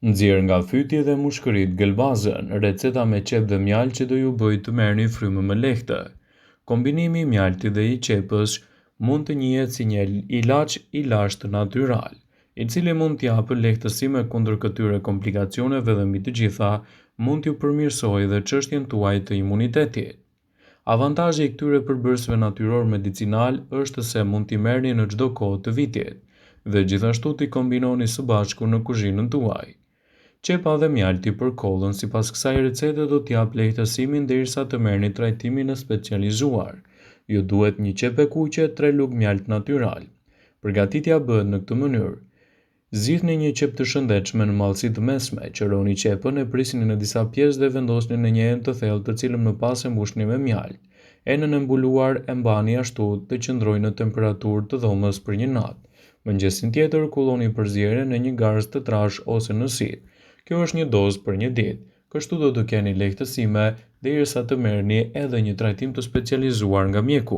Nxjerr nga fyti dhe mushkërit gëlbazën, receta me qep dhe mjaltë që do ju bëjë të merrni frymë më lehtë. Kombinimi i mjaltit dhe i qepës mund të njihet si një ilaç i lashtë natyral, i cili mund t'japë lehtësime kundër këtyre komplikacioneve dhe mbi të gjitha mund t'ju përmirësojë dhe çështjen tuaj të imunitetit. Avantazhi i këtyre përbërësve natyror medicinal është se mund t'i merrni në çdo kohë të vitit dhe gjithashtu t'i kombinoni së bashku në kuzhinën tuaj. Qepa dhe mjalti për kollën sipas kësaj recete do t'jap lehtësimin derisa të merrni trajtimin e specializuar. Ju duhet një qepë kuqe, 3 lugë mjalt natyral. Përgatitja bëhet në këtë mënyrë. Zgjidhni një qepë të shëndetshme në mallësi të mesme, qëroni qepën, e prisni në disa pjesë dhe vendosni në një enë të thellë të cilën më pas e mbushni me mjalt. Enën e mbuluar e mbani ashtu të qëndrojë në temperaturë të dhomës për një natë. Mëngjesin tjetër kulloni përzierjen në një garzë të trashë ose në sipër. Kjo është një dozë për një ditë. Kështu do të keni lehtësime derisa të merrni edhe një trajtim të specializuar nga mjeku.